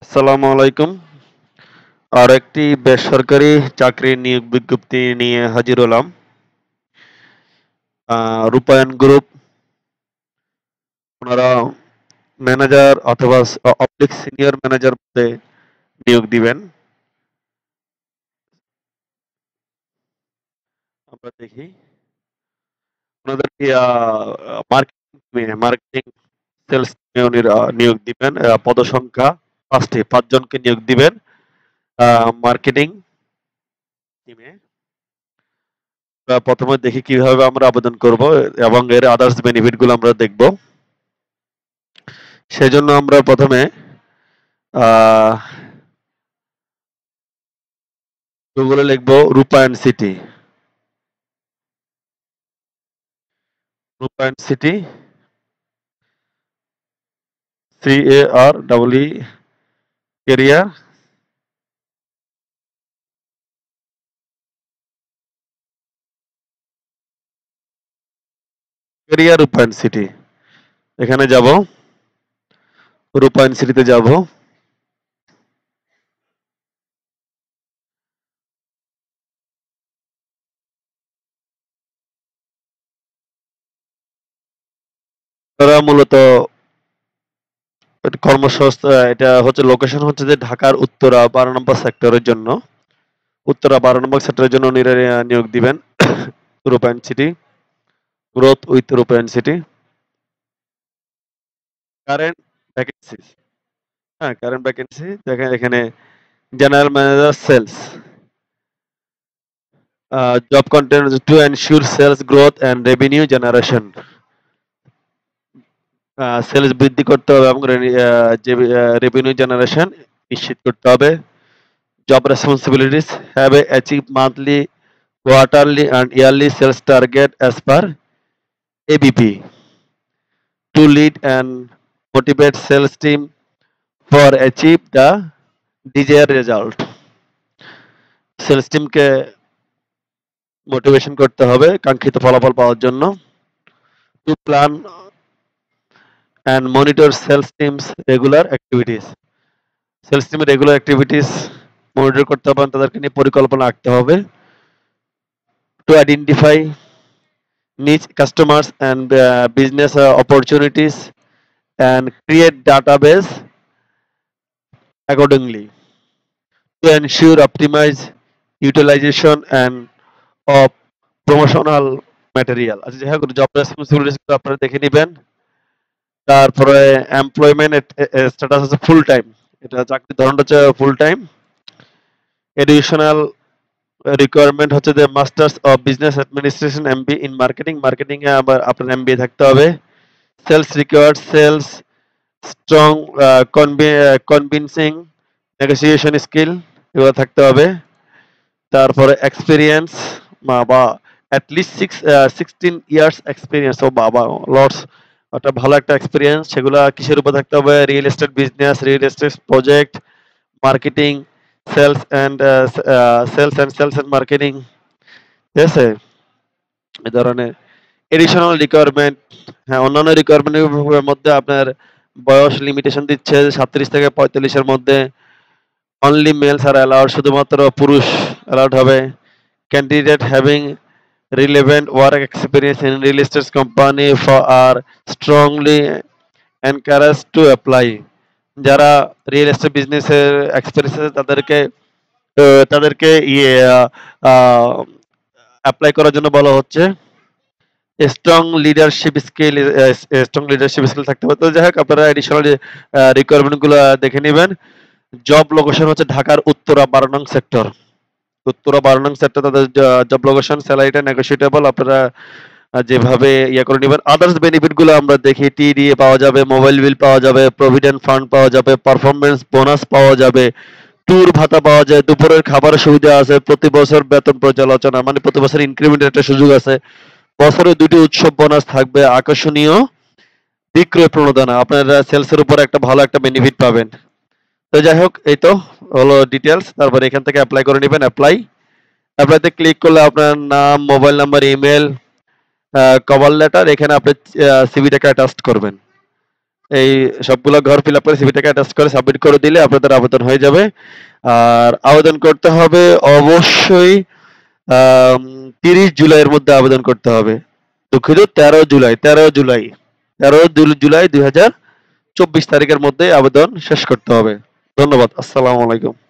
আসসালামু আলাইকুম। আর একটি বেসরকারি চাকরির নিয়োগ বিজ্ঞপ্তি নিয়ে হাজির হলাম। রূপায়ণ গ্রুপ ওনারা ম্যানেজার অথবা অবলিক সিনিয়র ম্যানেজার পদে নিয়োগ দিবেন। আমরা দেখি ওনাদেরকে মার্কেটিং সেলস নিয়োগ দিবেন। পদসংখ্যা 5জনকে নিয়োগ দিবেন মার্কেটিং টিমে। প্রথমে দেখি কিভাবে আমরা আবেদন করব এবং এর আদার্স বেনিফিট গুলো আমরা দেখব। সেজন্য আমরা প্রথমে গুগলে লিখবো রূপায়ণ সিটি। রূপায়ণ সিটি, CAREE ক্যারিয়ার। ক্যারিয়ার রূপায়ণ সিটি, এখানে যাব, রূপায়ণ সিটিতে যাব। তারা মূলত কর্মসংস্থা, এটা হচ্ছে লোকেশন হচ্ছে যে ঢাকার উত্তরা 12 নম্বর সেক্টরের জন্য, উত্তরা 12 নম্বর সেক্টরের জন্য নিয়োগ দিবেন Rupayan City, growth with Rupayan City. Current vacancy, হ্যাঁ কারেন্ট ভ্যাকেন্সি দেখেন এখানে। General manager sales, job content to ensure sales growth and revenue generation। Sales বৃদ্ধি করতে হবে এবং যে রেভিনিউ জেনারেশন নিশ্চিত করতে হবে। Job responsibilities, have a achieve monthly, quarterly and yearly sales target as per ABP to lead and motivate sales team for achieve the desired result। Sales টিমকে motivation করতে হবে কাঙ্ক্ষিত ফলাফল পাওয়ার জন্য। To plan and monitor sales teams regular activities। Sales টিমের regular activities monitor করতে হবে, তাদেরকে নিয়ে পরিকল্পনা রাখতে হবে। To identify niche customers and business opportunities and create database accordingly to ensure optimize utilization and of promotional material। আচ্ছা যাই হোক, জব রেসপন্সিবিলিটিস আপনারা দেখে নেবেন। তারপরে এমপ্লয়মেন্ট স্ট্যাটাস আছে ফুল টাইম, এটা চাকরির ধরনটা হচ্ছে ফুল টাইম। এডুকেশনাল রিকোয়ারমেন্ট হচ্ছে যে masters of business administration MBA in marketing, marketing এ আবার আপনার MBA থাকতে হবে। Sales required, sales strong convincing negotiation skill, এগুলো থাকতে হবে। তারপরে এক্সপিরিয়েন্স বা অ্যাটলিস্ট 16 ইয়ার্স এক্সপিরিয়েন্স, ও বাবা লর্ডস, একটা ভালো একটা এক্সপিরিয়েন্স। সেগুলো কিসের উপর থাকতে হবে? Real estate business, real estate project, marketing, sales and sales and marketing, ঠিক আছে এই ধরনের। এডিশনাল রিকোয়ারমেন্ট, হ্যাঁ অন্যান্য রিকোয়ারমেন্টের মধ্যে আপনার বয়স লিমিটেশন দিচ্ছে 37 থেকে 45-এর মধ্যে। অনলি মেলস আর অ্যালাউড, শুধুমাত্র পুরুষ অ্যালাউড হবে। Candidate having relevant work experience in real estate company R strongly encourage to apply. যারা রিয়েল এস্টেট বিজনেসের এক্সপিরিয়েন্স আছে তাদেরকে অ্যাপ্লাই করার জন্য বলা হচ্ছে। স্ট্রং লিডারশিপ স্কিল থাকতে হবে। তো যাই হোক, আপনারা এডিশনাল রিকোয়ারমেন্ট গুলো দেখে নেবেন। জব লোকেশন হচ্ছে ঢাকার উত্তরা 12 নং সেক্টর, উত্তরা 12 নং সেক্টর তাদের জব লোকেশন। স্যালারিটা নেগোশিয়েটেবল, আপনারা যেভাবে ইয়ে করে নেবেন। আদার্স বেনিফিট গুলো আমরা দেখি, TDA পাওয়া যাবে, মোবাইল বিল পাওয়া যাবে, প্রভিডেন্ট ফান্ড পাওয়া যাবে, পারফরমেন্স বোনাস পাওয়া যাবে, ট্যুর ভাতা পাওয়া যায়, দুপুরের খাবারের সুবিধা আছে, প্রতি বছর বেতন পর্যালোচনা, মানে প্রতি বছর ইনক্রিমেন্টের একটা সুযোগ আছে, বছরে 2টি উৎসব বোনাস থাকবে, আকর্ষণীয় বিক্রয় প্রণোদনা, আপনারা সেলস এর উপর একটা ভালো একটা বেনিফিট পাবেন। তো যাই হোক, এই তো হলো ডিটেলস। তারপরে এখান থেকে অ্যাপ্লাই করে নেবেন। অ্যাপ্লাইতে ক্লিক করলে আপনার নাম, mobile number, email, cover letter, এখানে আপনি সিভিটাকে অ্যাটাচ করবেন। এই সবগুলা ঘর ফিল আপ করে সিভিটাকে অ্যাটাচ করে সাবমিট করে দিলে আপনাদের আবেদন হয়ে যাবে। আর আবেদন করতে হবে অবশ্যই 30 জুলাইয়ের মধ্যে আবেদন করতে হবে। দুঃখিত, 13 জুলাই 13 জুলাই 2024 তারিখের মধ্যে আবেদন শেষ করতে হবে। ধন্যবাদ। আসসালামু আলাইকুম।